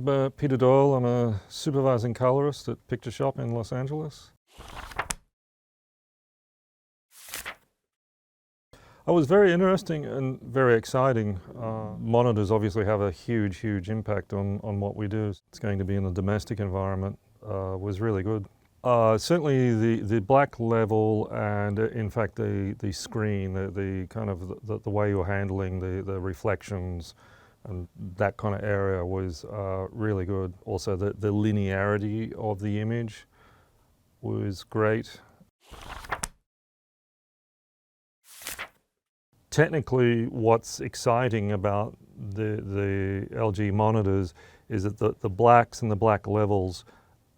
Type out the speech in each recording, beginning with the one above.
I'm Peter Doyle. I'm a supervising colorist at Picture Shop in Los Angeles. It was very interesting and very exciting. Monitors obviously have a huge impact on what we do. It's going to be in a domestic environment. Was really good. Certainly the black level and in fact the screen, the kind of the way you're handling the reflections and that kind of area was really good. Also the linearity of the image was great. Technically, what's exciting about the LG monitors is that the blacks and the black levels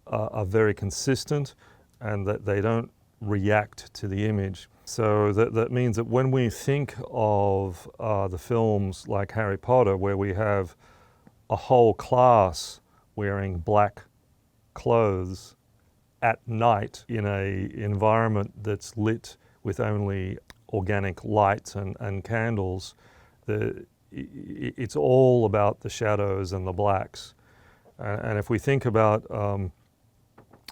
are very consistent and that they don't react to the image. So that means that when we think of the films like Harry Potter, where we have a whole class wearing black clothes at night in an environment that's lit with only organic lights and candles, it's all about the shadows and the blacks. And if we think about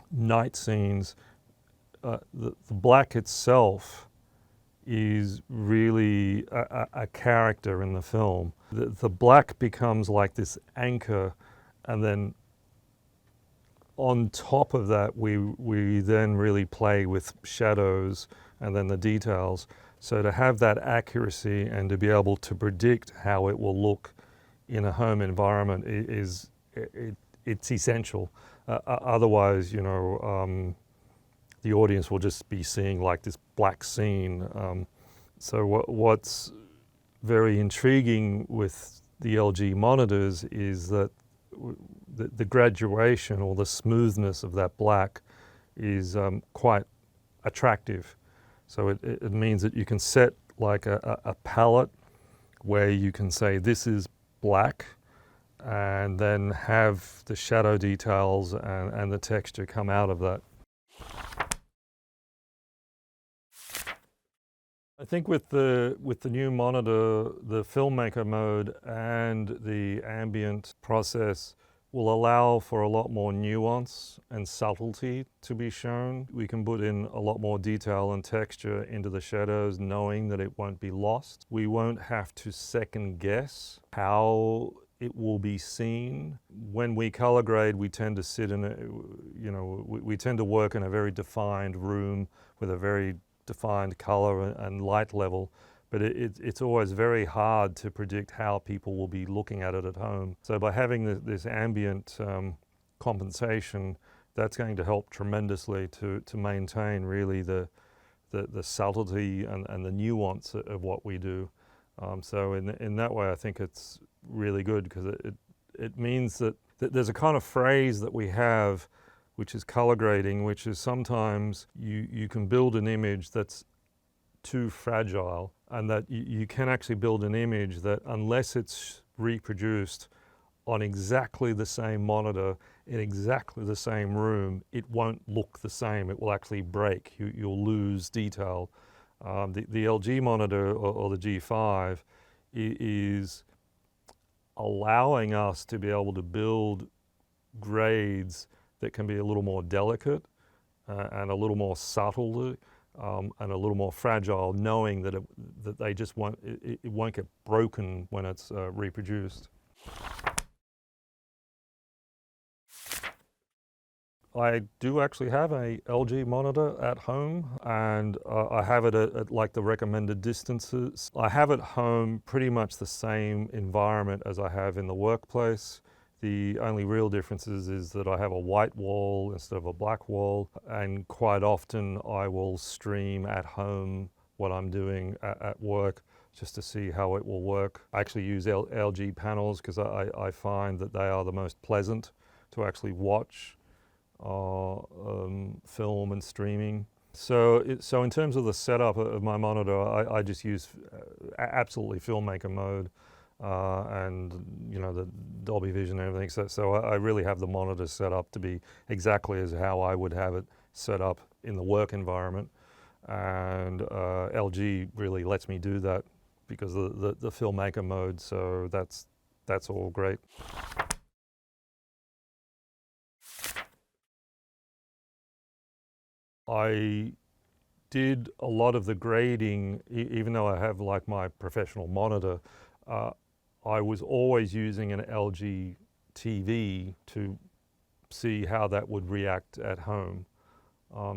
night scenes, the black itself is really a character in the film. The black becomes like this anchor, and then on top of that we then really play with shadows and then the details. So to have that accuracy and to be able to predict how it will look in a home environment it's essential. Otherwise, you know, the audience will just be seeing like this black scene. So what's very intriguing with the LG monitors is that the graduation or the smoothness of that black is quite attractive. So it means that you can set like a palette where you can say this is black and then have the shadow details and the texture come out of that. I think with the new monitor, the Filmmaker mode and the ambient process will allow for a lot more nuance and subtlety to be shown. We can put in a lot more detail and texture into the shadows, knowing that it won't be lost. We won't have to second guess how it will be seen. When we color grade, we tend to sit in a, you know, we tend to work in a very defined room with a very defined color and light level, but it's always very hard to predict how people will be looking at it at home. So by having this ambient compensation, that's going to help tremendously to maintain really the subtlety and the nuance of what we do. So in that way, I think it's really good because it means that there's a kind of phrase that we have, which is color grading, which is sometimes you can build an image that's too fragile, and that you can actually build an image that unless it's reproduced on exactly the same monitor in exactly the same room, it won't look the same. It will actually break. You'll lose detail. The LG monitor or the G5 is allowing us to be able to build grades that can be a little more delicate and a little more subtle and a little more fragile, knowing that they just won't get broken when it's reproduced. I do actually have a LG monitor at home, and I have it at like the recommended distances. I have at home pretty much the same environment as I have in the workplace. The only real difference is that I have a white wall instead of a black wall, and quite often I will stream at home what I'm doing at work just to see how it will work. I actually use LG panels because I find that they are the most pleasant to actually watch film and streaming. So in terms of the setup of my monitor, I just use absolutely Filmmaker mode. And you know, the Dolby Vision and everything. So I really have the monitor set up to be exactly as how I would have it set up in the work environment. And LG really lets me do that because of the Filmmaker mode. So that's all great. I did a lot of the grading, even though I have like my professional monitor. I was always using an LG TV to see how that would react at home.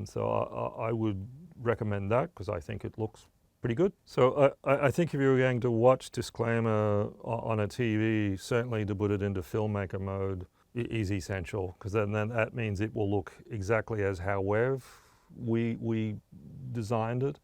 So I would recommend that because I think it looks pretty good. So I think if you were going to watch Disclaimer on a TV, certainly to put it into filmmaker mode is essential, because then that means it will look exactly as how we designed it,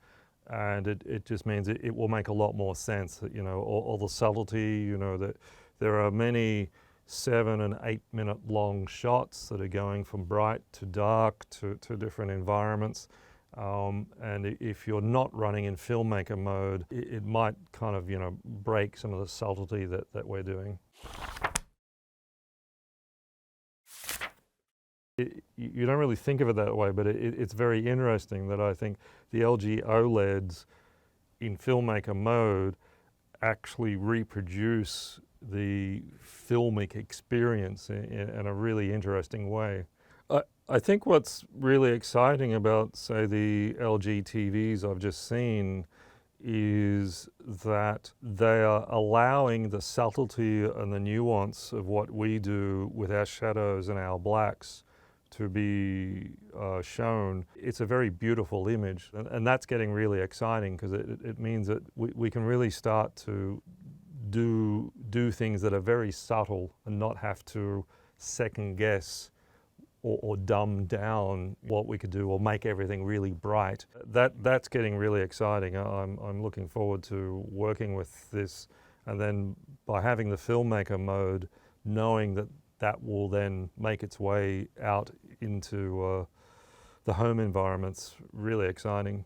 and it just means it will make a lot more sense. That, all the subtlety, that there are many 7 and 8 minute long shots that are going from bright to dark to different environments. And if you're not running in filmmaker mode, it might kind of, break some of the subtlety that we're doing. You don't really think of it that way, but it's very interesting that I think the LG OLEDs in filmmaker mode actually reproduce the filmic experience in a really interesting way. I think what's really exciting about, say, the LG TVs I've just seen is that they are allowing the subtlety and the nuance of what we do with our shadows and our blacks to be shown. It's a very beautiful image, and that's getting really exciting, because it means that we can really start to do things that are very subtle and not have to second guess or dumb down what we could do or make everything really bright. That's getting really exciting. I'm looking forward to working with this, and then by having the filmmaker mode, knowing that will then make its way out into the home environments, really exciting.